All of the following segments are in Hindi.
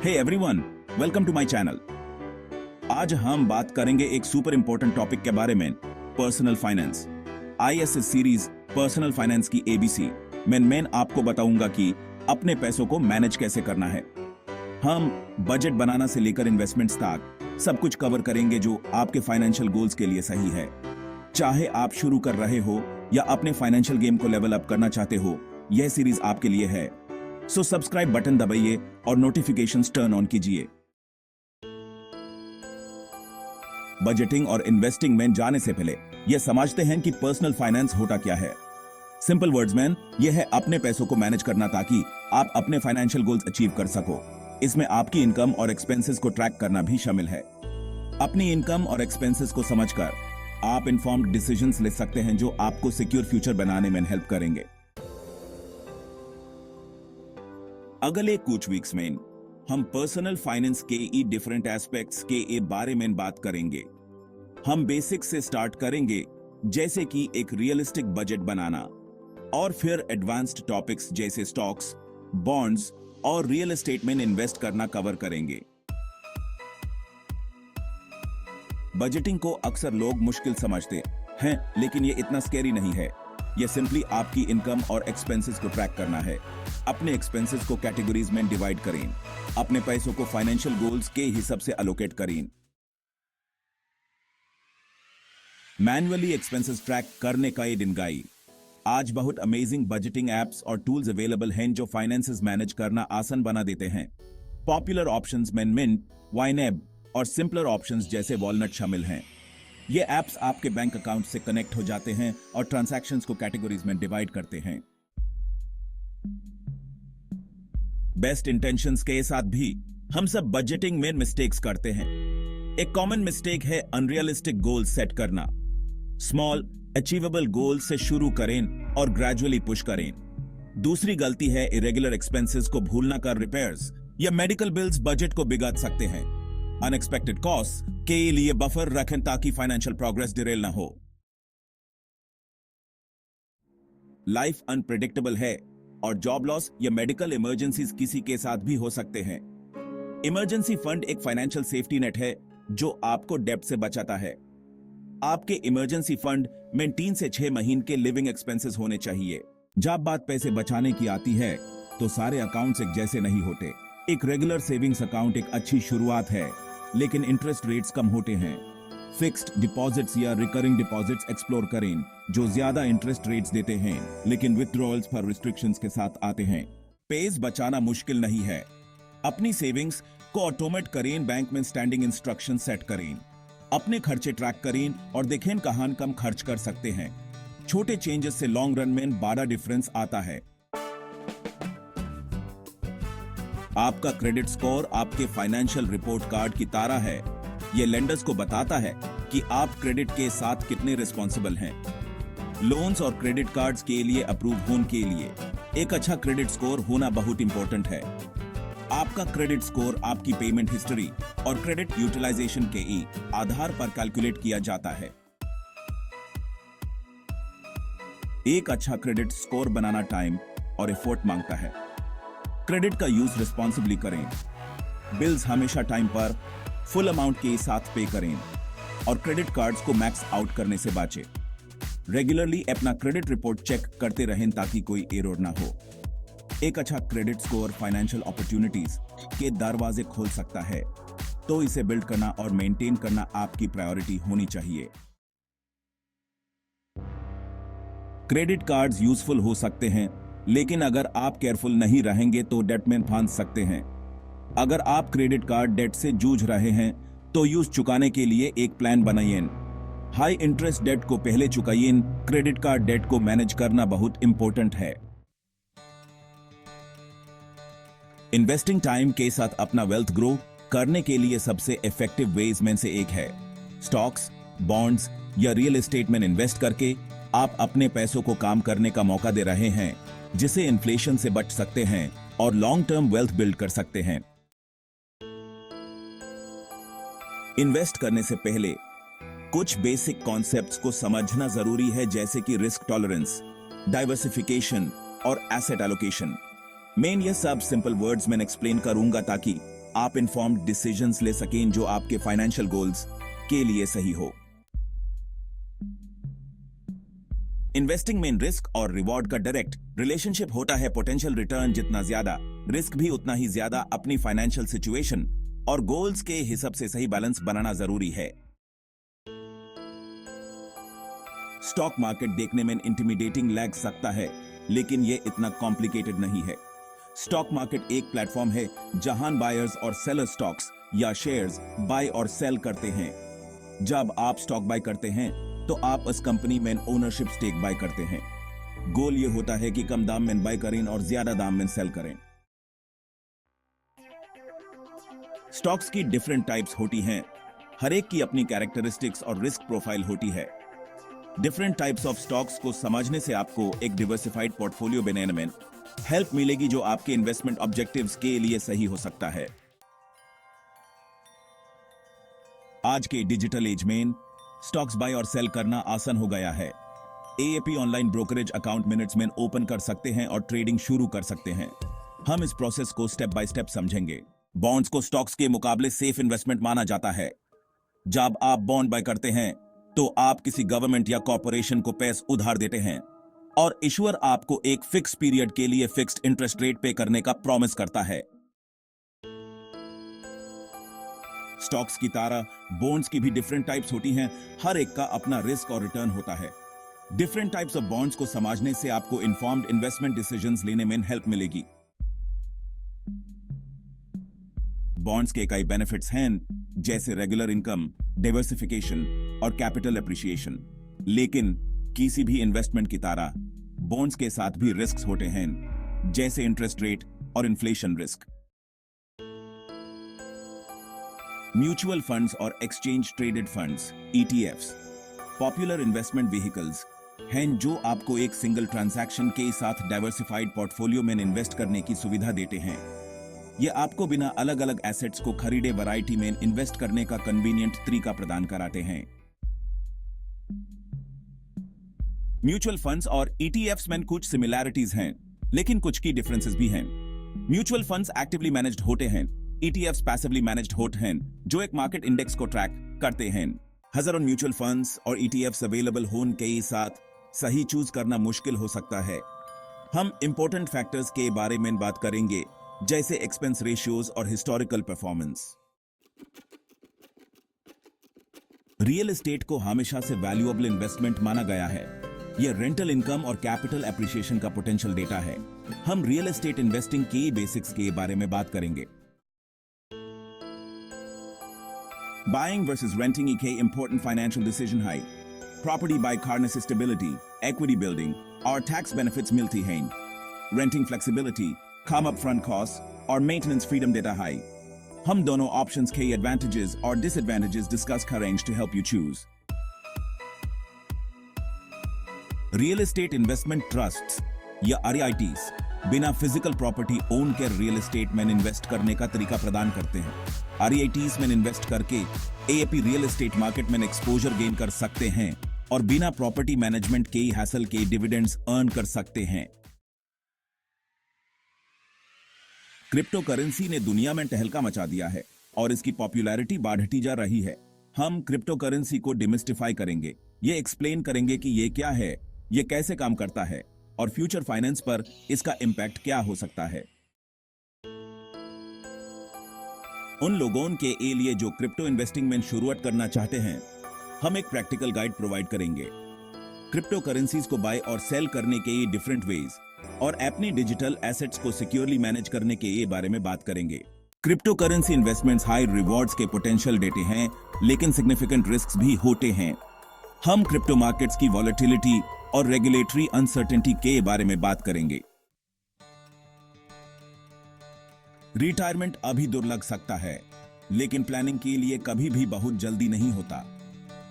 Hey everyone, welcome to my channel. आज हम बात करेंगे एक सुपर इंपॉर्टेंट टॉपिक के बारे में, personal finance. ISS series personal finance की एबीसी में मैं आपको बताऊंगा कि अपने पैसों को मैनेज कैसे करना है। हम बजट बनाना से लेकर इन्वेस्टमेंट्स तक सब कुछ कवर करेंगे जो आपके फाइनेंशियल गोल्स के लिए सही है। चाहे आप शुरू कर रहे हो या अपने फाइनेंशियल गेम को लेवल अप करना चाहते हो, यह सीरीज आपके लिए है। सो सब्सक्राइब बटन दबाइए और नोटिफिकेशंस टर्न ऑन कीजिए। बजटिंग और इन्वेस्टिंग में जाने से पहले यह समझते हैं कि पर्सनल फाइनेंस होता क्या है। सिंपल वर्ड्स में यह है अपने पैसों को मैनेज करना ताकि आप अपने फाइनेंशियल गोल्स अचीव कर सको। इसमें आपकी इनकम और एक्सपेंसेस को ट्रैक करना भी शामिल है। अपनी इनकम और एक्सपेंसेस को समझकर आप इन्फॉर्म्ड डिसीजंस ले सकते हैं जो आपको सिक्योर फ्यूचर बनाने में हेल्प करेंगे। अगले कुछ वीक्स में हम पर्सनल फाइनेंस के डिफरेंट एस्पेक्ट्स के बारे में बात करेंगे। हम बेसिक से स्टार्ट करेंगे, जैसे कि एक रियलिस्टिक बजट बनाना, और फिर एडवांस्ड टॉपिक्स जैसे स्टॉक्स, बॉन्ड्स और रियल एस्टेट में इन्वेस्ट करना कवर करेंगे। बजटिंग को अक्सर लोग मुश्किल समझते हैं, लेकिन ये इतना स्कैरी नहीं है। यह सिंपली आपकी इनकम और एक्सपेंसेस को ट्रैक करना है। अपने एक्सपेंसेस को कैटेगरीज में डिवाइड करें, अपने पैसों को फाइनेंशियल गोल्स के हिसाब से अलोकेट करें। मैन्युअली एक्सपेंसेस ट्रैक करने का ये दिन गाई। आज बहुत अमेजिंग बजटिंग एप्स और टूल्स अवेलेबल हैं जो फाइनेंसेस मैनेज करना आसान बना देते हैं। पॉपुलर ऑप्शंस में मिंट, वाइनेब और सिंपलर ऑप्शंस जैसे वॉलनट शामिल हैं। ये एप्स आपके बैंक अकाउंट से कनेक्ट हो जाते हैं और ट्रांजैक्शंस को कैटेगरीज में डिवाइड करते हैं। बेस्ट इंटेंशंस के साथ भी हम सब बजटिंग में मिस्टेक्स करते हैं। एक कॉमन मिस्टेक है अनरियलिस्टिक गोल सेट करना। स्मॉल अचीवेबल गोल से शुरू करें और ग्रेजुअली पुश करें। दूसरी गलती है इरेगुलर एक्सपेंसेस को भूलना कर रिपेयर्स या मेडिकल बिल्स बजट को बिगाड़ सकते हैं। अनएक्सपेक्टेड कॉस्ट के लिए बफर रखें ताकि फाइनेंशियल प्रोग्रेस डिरेल ना हो। लाइफ अनप्रेडिक्टेबल है और जॉब लॉस या मेडिकल इमरजेंसीज किसी के साथ भी हो सकते हैं। इमरजेंसी फंड एक फाइनेंशियल सेफ्टी नेट है जो आपको डेब्ट से बचाता है। आपके इमरजेंसी फंड में 3 से 6 महीने के लिविंग एक्सपेंसेस होने चाहिए। जब बात पैसे बचाने की आती है तो सारे अकाउंट्स एक जैसे नहीं होते। एक रेगुलर सेविंग्स अकाउंट एक अच्छी शुरुआत है, लेकिन इंटरेस्ट रेट्स कम होते हैं। फिक्स्ड डिपॉजिट्स या रिकरिंग डिपॉजिट्स एक्सप्लोर करें जो ज्यादा इंटरेस्ट रेट्स देते हैं, लेकिन विथड्रॉल्स पर रिस्ट्रिक्शंस के साथ आते हैं। पेज बचाना मुश्किल नहीं है। अपनी सेविंग्स को ऑटोमेट करें, बैंक में स्टैंडिंग इंस्ट्रक्शन सेट करें, अपने खर्चे ट्रैक करें और देखें कहां कम खर्च कर सकते हैं। छोटे चेंजेस से लॉन्ग रन में बड़ा डिफरेंस आता है। आपका क्रेडिट स्कोर आपके फाइनेंशियल रिपोर्ट कार्ड की तरह है। यह लेंडर्स को बताता है कि आप क्रेडिट के साथ कितने रिस्पॉन्सिबल हैं। लोन्स और क्रेडिट कार्ड्स के लिए अप्रूव होने के लिए एक अच्छा क्रेडिट स्कोर होना बहुत इंपॉर्टेंट है। आपका क्रेडिट स्कोर आपकी पेमेंट हिस्ट्री और क्रेडिट यूटिलाइजेशन के आधार पर कैलकुलेट किया जाता है। एक अच्छा क्रेडिट स्कोर बनाना टाइम और एफर्ट मांगता है। क्रेडिट का यूज रिस्पॉन्सिबली करें। बिल्स हमेशा टाइम पर फुल अमाउंट के साथ पे करें और क्रेडिट कार्ड्स को मैक्स आउट करने से बचें। रेगुलरली अपना क्रेडिट रिपोर्ट चेक करते रहें ताकि कोई एरर ना हो। एक अच्छा क्रेडिट स्कोर फाइनेंशियल अपॉर्चुनिटीज के दरवाजे खोल सकता है, तो इसे बिल्ड करना और मेंटेन करना आपकी प्रायोरिटी होनी चाहिए। क्रेडिट कार्ड्स यूजफुल हो सकते हैं, लेकिन अगर आप केयरफुल नहीं रहेंगे तो डेट में फंस सकते हैं। अगर आप क्रेडिट कार्ड डेट से जूझ रहे हैं तो यूज चुकाने के लिए एक प्लान बनाइए। हाई इंटरेस्ट डेट को पहले चुकाइए। क्रेडिट कार्ड डेट को मैनेज करना बहुत इंपॉर्टेंट है। इन्वेस्टिंग टाइम के साथ अपना वेल्थ ग्रो करने के लिए सबसे इफेक्टिव वेज में से एक है स्टॉक्स, बॉन्ड्स या रियल एस्टेट में इन्वेस्ट करके आप अपने पैसों को काम करने का मौका दे रहे हैं, जिसे इन्फ्लेशन से बच सकते हैं और लॉन्ग टर्म वेल्थ बिल्ड कर सकते हैं। इन्वेस्ट करने से पहले कुछ बेसिक कॉन्सेप्ट्स को समझना जरूरी है, जैसे कि रिस्क टॉलरेंस, डाइवर्सिफिकेशन और एसेट एलोकेशन। मैं ये सब सिंपल वर्ड्स में एक्सप्लेन करूंगा ताकि आप इन्फॉर्म्ड डिसीजंस ले सकें जो आपके फाइनेंशियल गोल्स के लिए सही हो। इन्वेस्टिंग में रिस्क और रिवॉर्ड का डायरेक्ट रिलेशनशिप होता है। पोटेंशियल रिटर्न जितना ज्यादा, रिस्क भी उतना ही ज्यादा। अपनी फाइनेंशियल सिचुएशन और गोल्स के हिसाब से सही बैलेंस बनाना जरूरी है। स्टॉक मार्केट देखने में इंटिमिडेटिंग लग सकता है, लेकिन यह इतना कॉम्प्लिकेटेड नहीं है। स्टॉक मार्केट एक प्लेटफॉर्म है जहां बायर्स और सेलर स्टॉक्स या शेयर्स बाय और सेल करते हैं। जब आप स्टॉक बाय करते हैं तो आप उस कंपनी में ओनरशिप स्टेक बाय करते हैं। गोल यह होता है कि कम दाम में बाय करें और ज्यादा दाम में सेल करें। स्टॉक्स की डिफरेंट टाइप्स होती हैं। हर एक की अपनी कैरेक्टरिस्टिक्स और रिस्क प्रोफाइल होती है। डिफरेंट टाइप्स ऑफ स्टॉक्स को समझने से आपको एक डिवर्सिफाइड पोर्टफोलियो बनाने में हेल्प मिलेगी, जो आपके इन्वेस्टमेंट ऑब्जेक्टिव्स के लिए सही हो सकता है। आज के डिजिटल एज में स्टॉक्स बाय और सेल करना आसान हो गया है। AAP online brokerage account minutes में ओपन कर सकते हैं और ट्रेडिंग शुरू कर सकते हैं। हम इस प्रोसेस को स्टेप बाय स्टेप समझेंगे। बॉन्ड्स को स्टॉक्स के मुकाबले सेफ इन्वेस्टमेंट माना जाता है। जब आप बॉन्ड बाय करते हैं तो आप किसी गवर्नमेंट या कॉर्पोरेशन को पैसे उधार देते हैं और इशूअर आपको एक फिक्स पीरियड के लिए फिक्स्ड इंटरेस्ट रेट पे करने का प्रॉमिस करता है। स्टॉक्स की तरह बॉन्ड्स की भी डिफरेंट टाइप्स होती हैं। हर एक का अपना रिस्क और रिटर्न होता है। डिफरेंट टाइप्स ऑफ बॉन्ड्स को समझने से आपको इन्फॉर्म्ड इन्वेस्टमेंट डिसीजंस लेने में हेल्प मिलेगी। बॉन्ड्स के कई बेनिफिट्स हैं, जैसे रेगुलर इनकम, डाइवर्सिफिकेशन और कैपिटल एप्रिसिएशन। लेकिन किसी भी इन्वेस्टमेंट की तरह बॉन्ड्स के साथ भी रिस्क होते हैं, जैसे इंटरेस्ट रेट और इन्फ्लेशन रिस्क। म्यूचुअल फंड्स और exchange traded funds (ETFs) popular investment vehicles हैं जो आपको एक सिंगल ट्रांजैक्शन के साथ डाइवर्सिफाइड पोर्टफोलियो में इन्वेस्ट करने की सुविधा देते हैं। ये आपको बिना अलग अलग एसेट्स को खरीदे वैरायटी में इन्वेस्ट करने का कन्वीनियंट तरीका प्रदान कराते हैं। म्यूचुअल फंड्स और ETFs में कुछ सिमिलैरिटीज हैं, लेकिन कुछ की डिफरेंसेस भी हैं। म्यूचुअल फंड्स एक्टिवली मैनेज्ड होते हैं, ETFs पैसिवली मैनेज्ड होते हैं, जो एक मार्केट इंडेक्स को ट्रैक करते हैं। हजारों म्यूचुअल फंड्स और ETFs अवेलेबल होने के साथ सही चूज करना मुश्किल हो सकता है। हम इंपॉर्टेंट फैक्टर्स के बारे में बात करेंगे, जैसे एक्सपेंस रेशियोज और हिस्टोरिकल परफॉर्मेंस। रियल एस्टेट को हमेशा से वैल्यूएबल इन्वेस्टमेंट माना गया है। यह रेंटल इनकम और कैपिटल एप्रिसिएशन का पोटेंशियल डेटा है। हम रियल एस्टेट इन्वेस्टिंग के बेसिक्स के बारे में बात करेंगे। Buying versus renting एक important financial decision है। Property by car stability, equity building और tax benefits मिलती हैं। Renting flexibility, कम upfront costs और maintenance freedom देता है। हम दोनों ऑप्शंस के advantages और disadvantages डिस्कस करेंगे to help you choose। Real estate investment trusts या REITs बिना फिजिकल प्रॉपर्टी ओन कर रियल एस्टेट में इन्वेस्ट करने का तरीका प्रदान करते हैं। REITs में इन्वेस्ट करके AAP रियल एस्टेट मार्केट में एक्सपोजर गेन कर सकते हैं और बिना प्रॉपर्टी मैनेजमेंट के हैसल के डिविडेंड्स अर्न कर सकते हैं। क्रिप्टो करेंसी ने दुनिया में तहलका मचा दिया है और इसकी पॉपुलैरिटी बढ़ती जा रही है। हम क्रिप्टो करेंसी को डिमिस्टिफाई करेंगे। ये एक्सप्लेन करेंगे कि ये क्या है, ये कैसे काम करता है और फ्यूचर फाइनेंस पर इसका इंपैक्ट क्या हो सकता है। उन लोगों के लिए जो क्रिप्टो इन्वेस्टिंग में शुरुआत करना चाहते हैं, हम एक प्रैक्टिकल गाइड प्रोवाइड करेंगे। क्रिप्टो करेंसीज को बाय और सेल करने के ये डिफरेंट वेज और अपने डिजिटल एसेट्स को सिक्योरली मैनेज करने के ये बारे में बात करेंगे। Crypto currency investments high rewards के पोटेंशियल देते हैं, लेकिन सिग्निफिकेंट रिस्क भी होते हैं। हम क्रिप्टो मार्केट्स की वॉलेटिलिटी और रेगुलेटरी अनसर्टेनिटी के बारे में बात करेंगे। रिटायरमेंट अभी दूर लग सकता है, लेकिन प्लानिंग के लिए कभी भी बहुत जल्दी नहीं होता।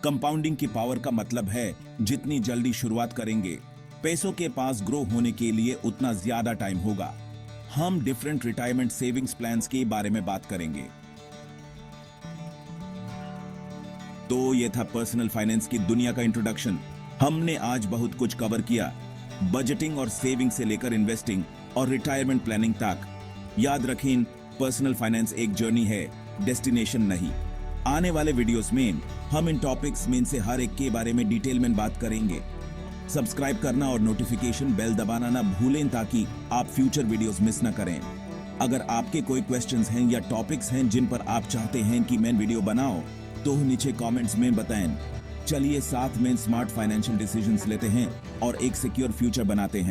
कंपाउंडिंग की पावर का मतलब है जितनी जल्दी शुरुआत करेंगे, पैसों के पास ग्रो होने के लिए उतना ज्यादा टाइम होगा। हम डिफरेंट रिटायरमेंट सेविंग्स प्लान्स के बारे में बात करेंगे। तो यह था पर्सनल फाइनेंस की दुनिया का इंट्रोडक्शन। हमने आज बहुत कुछ कवर किया, बजटिंग और सेविंग से लेकर इन्वेस्टिंग और रिटायरमेंट प्लानिंग तक। याद रखें, पर्सनल फाइनेंस एक जर्नी है, डेस्टिनेशन नहीं। आने वाले वीडियोस में हम इन टॉपिक्स में से हर एक के बारे में डिटेल में बात करेंगे। सब्सक्राइब करना और नोटिफिकेशन बेल दबाना ना भूलें ताकि आप फ्यूचर वीडियोस मिस ना करें। अगर आपके कोई क्वेश्चंस हैं या टॉपिक्स हैं जिन पर आप चाहते हैं कि मैं वीडियो बनाऊं, तो नीचे कमेंट्स में बताएं। चलिए साथ में स्मार्ट फाइनेंशियल डिसीजंस लेते हैं और एक सिक्योर फ्यूचर बनाते हैं।